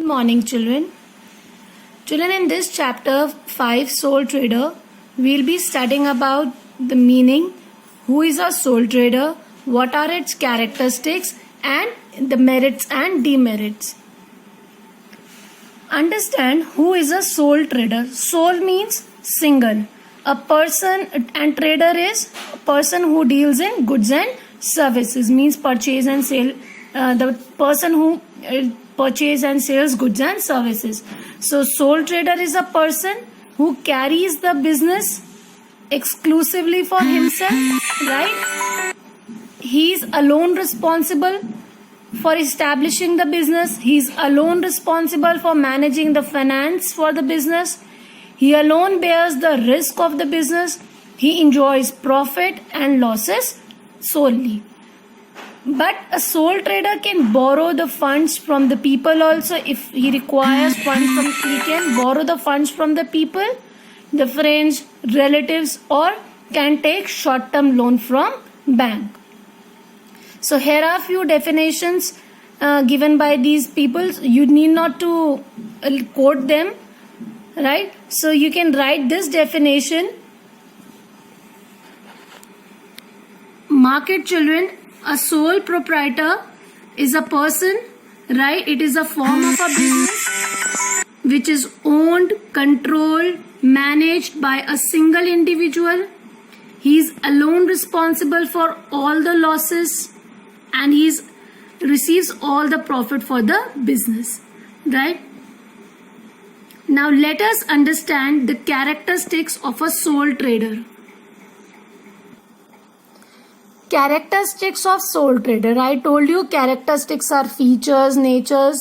Good morning, children. Children, in this chapter 5, Sole Trader, we'll be studying about the meaning, who is a sole trader, what are its characteristics, and the merits and demerits. Understand who is a sole trader. Sole means single. A person, and trader is a person who deals in goods and services, means purchase and sale. The person who purchase and sells goods and services. So sole trader is a person who carries the business exclusively for himself, right? He is alone responsible for establishing the business. He is alone responsible for managing the finance for the business. He alone bears the risk of the business. He enjoys profit and losses solely. But a sole trader can borrow the funds from the people also. If he requires funds he can borrow the funds from the people, the friends, relatives, or can take short-term loan from bank. So here are few definitions given by these people. You need not to quote them, right? So you can write this definition. Mark it, children. A sole proprietor is a person, right? It is a form of a business which is owned, controlled, managed by a single individual. He is alone responsible for all the losses and he receives all the profit for the business, right? Now let us understand the characteristics of a sole trader. Characteristics of sole trader. I told you characteristics are features, nature.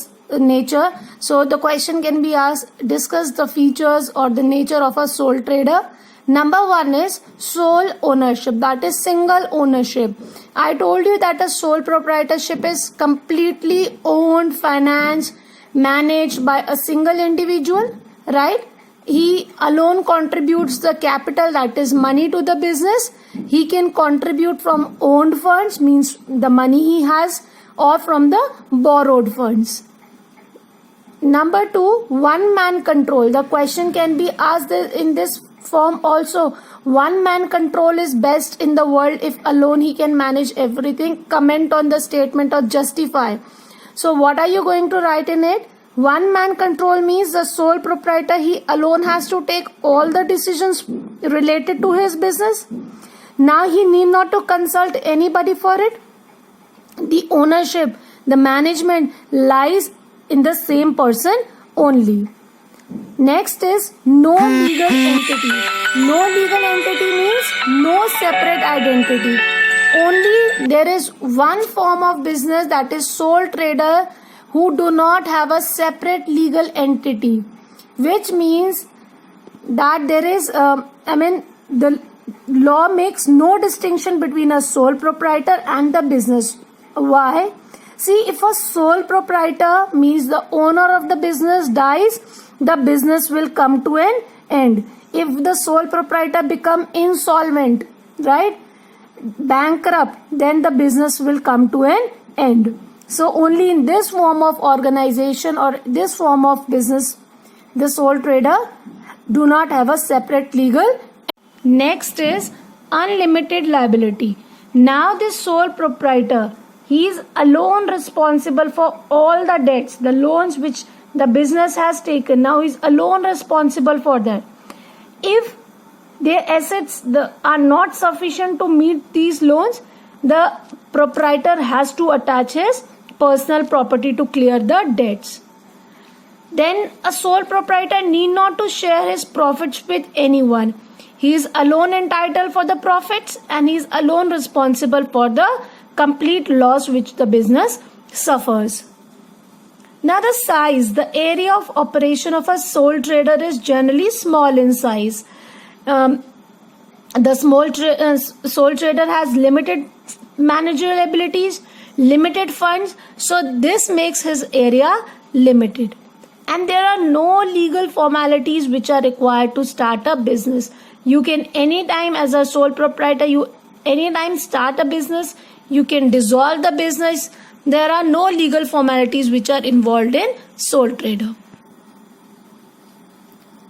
So the question can be asked, discuss the features or the nature of a sole trader. Number one is sole ownership, that is single ownership. I told you that a sole proprietorship is completely owned, financed, managed by a single individual, right? He alone contributes the capital, that is money, to the business. He can contribute from owned funds, means the money he has, or from the borrowed funds. Number two, one man control. The question can be asked in this form also. One man control is best in the world. If alone he can manage everything. Comment on the statement or justify. So what are you going to write in it? One man control means the sole proprietor, he alone has to take all the decisions related to his business. Now he need not to consult anybody for it. The ownership, the management lies in the same person only. Next is no legal entity. No legal entity means no separate identity. Only there is one form of business, that is sole trader, who do not have a separate legal entity, which means that there is, the law makes no distinction between a sole proprietor and the business. Why? See, if a sole proprietor means the owner of the business dies, the business will come to an end. If the sole proprietor become insolvent, right, bankrupt, then the business will come to an end. So only in this form of organization or this form of business, the sole trader do not have a separate legal. Next is unlimited liability. Now this sole proprietor, he is alone responsible for all the debts, the loans which the business has taken. Now he is alone responsible for that. If their assets are not sufficient to meet these loans, the proprietor has to attach his personal property to clear the debts. Then a sole proprietor need not to share his profits with anyone. He is alone entitled for the profits and he is alone responsible for the complete loss which the business suffers. Now the size, the area of operation of a sole trader is generally small in size. The sole trader has limited managerial abilities, limited funds, so this makes his area limited. And there are no legal formalities which are required to start a business. You can anytime, as a sole proprietor, you anytime start a business. You can dissolve the business There are no legal formalities which are involved in sole trader.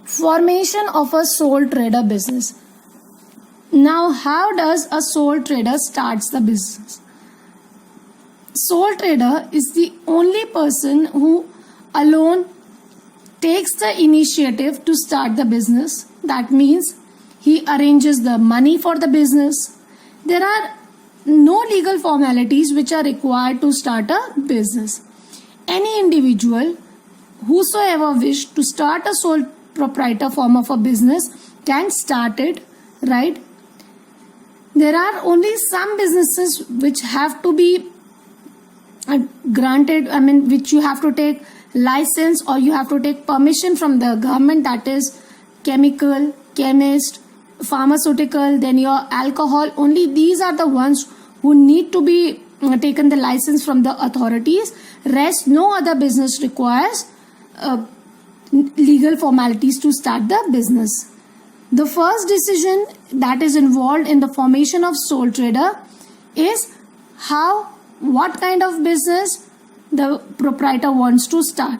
Formation of a sole trader business. Now, how does a sole trader starts the business? Sole trader is the only person who alone takes the initiative to start the business. That means he arranges the money for the business. There are no legal formalities which are required to start a business. Any individual, whosoever wish to start a sole proprietor form of a business can start it, right? There are only some businesses which have to be granted, which you have to take license or you have to take permission from the government, that is chemical, chemist, pharmaceutical, then your alcohol. Only these are the ones who need to be taken the license from the authorities. Rest, no other business requires legal formalities to start the business. The first decision that is involved in the formation of sole trader is what kind of business the proprietor wants to start.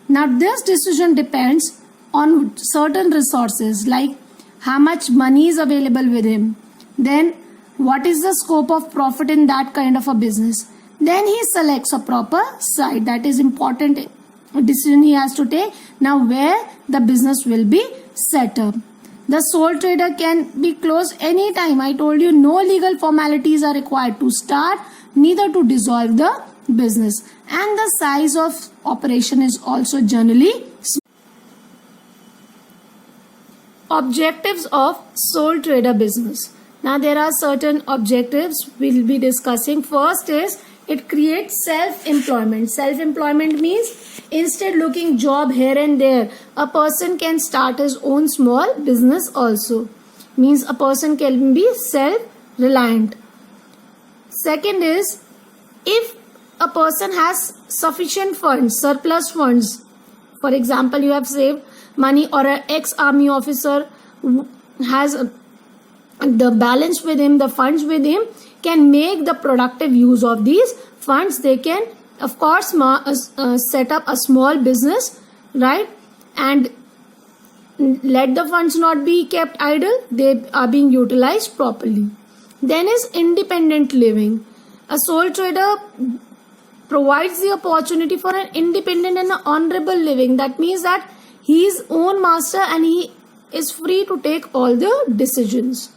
Now this decision depends on certain resources like how much money is available with him, then what is the scope of profit in that kind of a business. Then he selects a proper site. That is important decision he has to take. Now where the business will be set up. The sole trader can be closed anytime. I told you no legal formalities are required to start, neither to dissolve the business. And the size of operation is also generally small. Objectives of sole trader business. Now there are certain objectives we'll be discussing. First is it creates self-employment. Self-employment means instead looking job here and there, a person can start his own small business also. Means a person can be self-reliant. Second is if a person has sufficient funds, surplus funds. For example, you have saved money, or an ex-army officer has the balance with him, the funds with him, can make the productive use of these funds. They can, of course, set up a small business, right? And let the funds not be kept idle. They are being utilized properly. Then is independent living. A sole trader provides the opportunity for an independent and an honorable living. That means that he is own master and he is free to take all the decisions.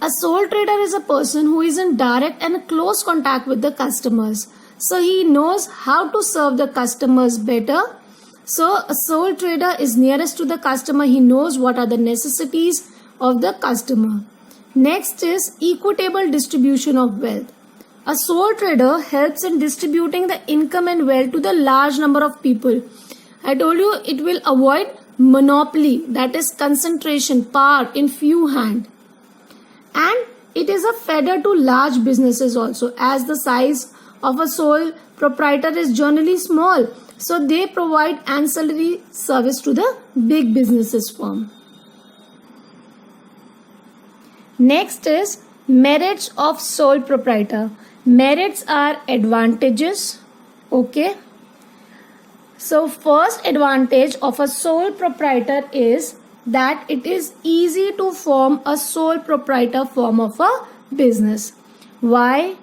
A sole trader is a person who is in direct and close contact with the customers. So he knows how to serve the customers better. So a sole trader is nearest to the customer. He knows what are the necessities of the customer. Next is equitable distribution of wealth. A sole trader helps in distributing the income and wealth to the large number of people. I told you it will avoid monopoly, that is concentration, power in few hands. And it is a feeder to large businesses also, as the size of a sole proprietor is generally small. So they provide ancillary service to the big businesses firm. Next is merits of sole proprietor. Merits are advantages. Okay. So first advantage of a sole proprietor is that it is easy to form a sole proprietor form of a business. Why?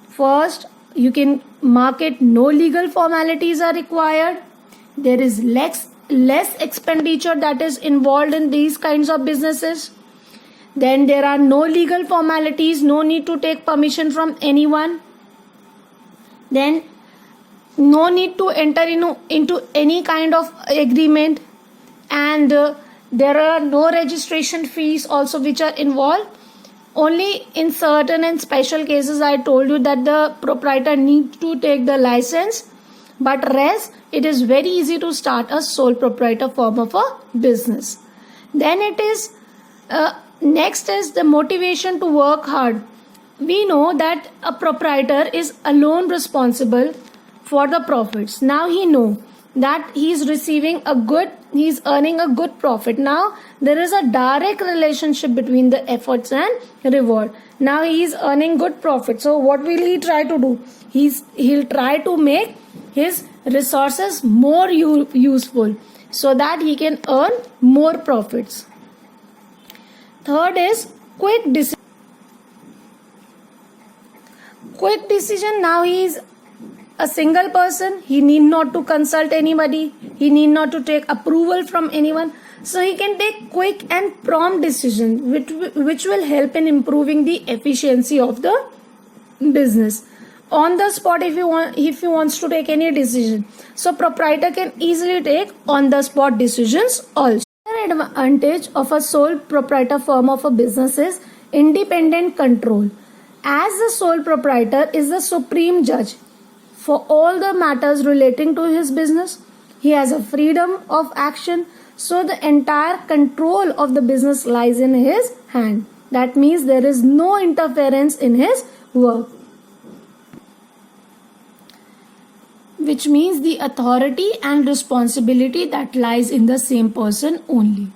First, you can market, no legal formalities are required. There is less expenditure that is involved in these kinds of businesses. Then there are no legal formalities, no need to take permission from anyone. Then no need to enter into any kind of agreement, and there are no registration fees also which are involved. Only in certain and special cases I told you that the proprietor needs to take the license, but rest it is very easy to start a sole proprietor form of a business. Then it is next is the motivation to work hard. We know that a proprietor is alone responsible for the profits. Now he know that he's earning a good profit. Now there is a direct relationship between the efforts and reward. Now he is earning good profit. So what will he try to do? He'll try to make his resources more useful so that he can earn more profits. Third is quick decision. Now he is a single person. He need not to consult anybody. He need not to take approval from anyone. So he can take quick and prompt decisions which will help in improving the efficiency of the business. On the spot, if he wants to take any decision. So proprietor can easily take on the spot decisions also. Another advantage of a sole proprietor form of a business is independent control. As the sole proprietor is the supreme judge for all the matters relating to his business, he has a freedom of action. So the entire control of the business lies in his hand. That means there is no interference in his work, which means the authority and responsibility that lies in the same person only.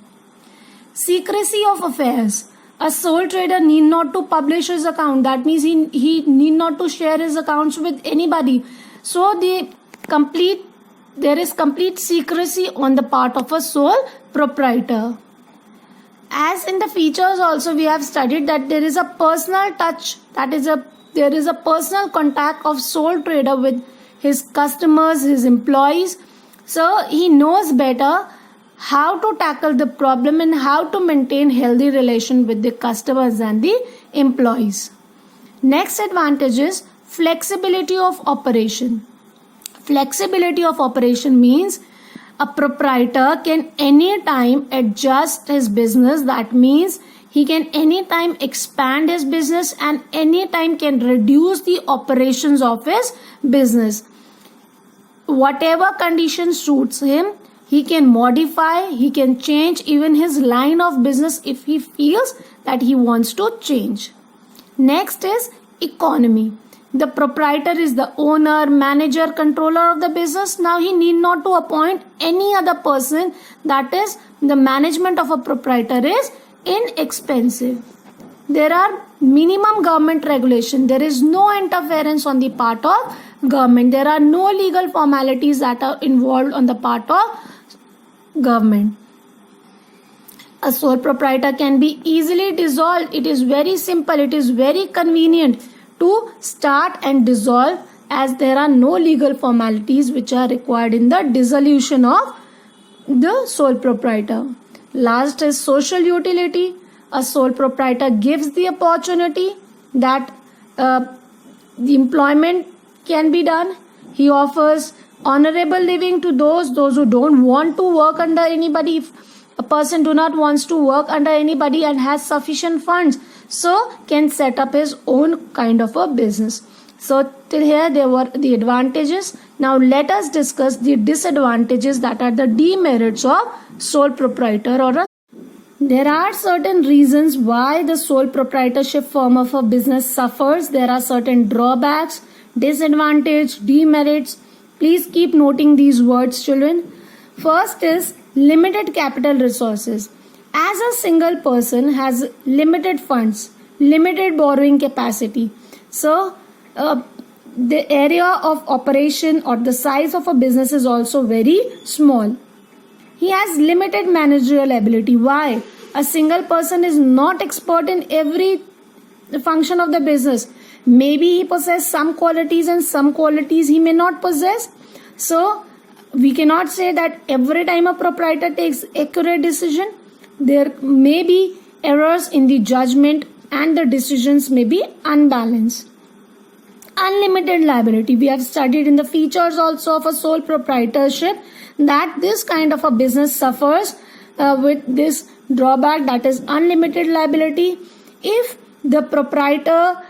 Secrecy of affairs. A sole trader need not to publish his account. That means he need not to share his accounts with anybody. So there is complete secrecy on the part of a sole proprietor. As in the features also we have studied that there is a personal touch, there is a personal contact of sole trader with his customers, his employees. So he knows better how to tackle the problem and how to maintain healthy relation with the customers and the employees. Next advantage is flexibility of operation. Flexibility of operation means a proprietor can anytime adjust his business. That means he can anytime expand his business and anytime can reduce the operations of his business. Whatever condition suits him, he can modify, he can change even his line of business if he feels that he wants to change. Next is economy. The proprietor is the owner, manager, controller of the business. Now he need not to appoint any other person. That is, the management of a proprietor is inexpensive. There are minimum government regulation. There is no interference on the part of government. There are no legal formalities that are involved on the part of government. A sole proprietor can be easily dissolved. It is very simple. It is very convenient to start and dissolve, as there are no legal formalities which are required in the dissolution of the sole proprietor. Last is social utility. A sole proprietor gives the opportunity that the employment can be done. He offers honorable living to those who don't want to work under anybody. If a person do not wants to work under anybody and has sufficient funds, so can set up his own kind of a business. So till here there were the advantages. Now let us discuss the disadvantages, that are the demerits of sole proprietor or a. There are certain reasons why the sole proprietorship form of a business suffers. There are certain drawbacks, disadvantage, demerits. Please keep noting these words, children. First is limited capital resources. As a single person has limited funds, limited borrowing capacity. So the area of operation or the size of a business is also very small. He has limited managerial ability. Why? A single person is not expert in every function of the business. Maybe he possesses some qualities and some qualities he may not possess. So we cannot say that every time a proprietor takes accurate decision. There may be errors in the judgment and the decisions may be unbalanced. Unlimited liability. We have studied in the features also of a sole proprietorship that this kind of a business suffers with this drawback, that is unlimited liability. If the proprietor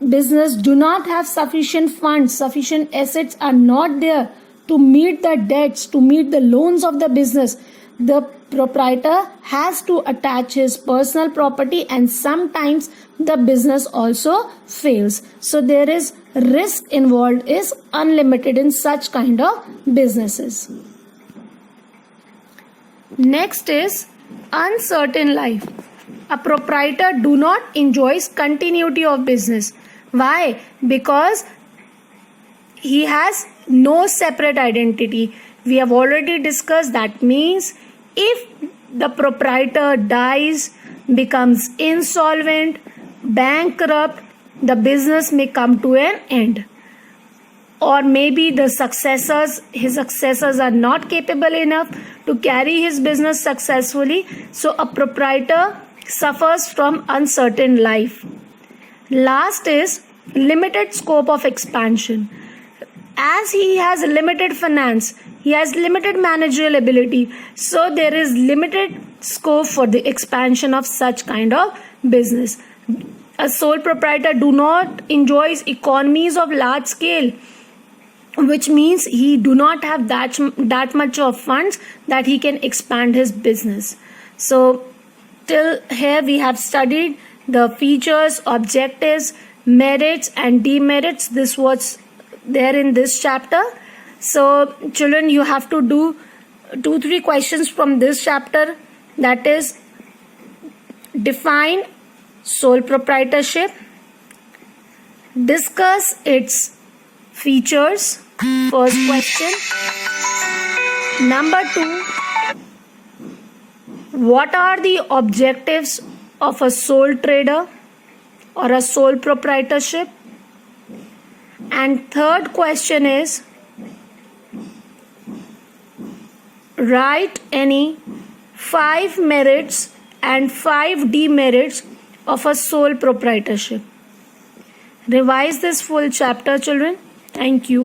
business do not have sufficient funds, sufficient assets are not there to meet the debts, to meet the loans of the business, the proprietor has to attach his personal property, and sometimes the business also fails. So there is risk involved is unlimited in such kind of businesses. Next is uncertain life. A proprietor do not enjoys continuity of business. Why? Because he has no separate identity. We have already discussed that means if the proprietor dies, becomes insolvent, bankrupt, the business may come to an end. Or maybe his successors are not capable enough to carry his business successfully. So a proprietor suffers from uncertain life. Last is limited scope of expansion. As he has limited finance, he has limited managerial ability, so there is limited scope for the expansion of such kind of business. A sole proprietor do not enjoys economies of large scale, which means he do not have that much of funds that he can expand his business. So till here we have studied the features, objectives, merits and demerits. This was there in this chapter. So children, you have to do 2-3 questions from this chapter, that is define sole proprietorship, discuss its features, first question. Number 2, what are the objectives of a sole trader or a sole proprietorship? And third question is write any 5 merits and 5 demerits of a sole proprietorship. Revise this full chapter, children. Thank you.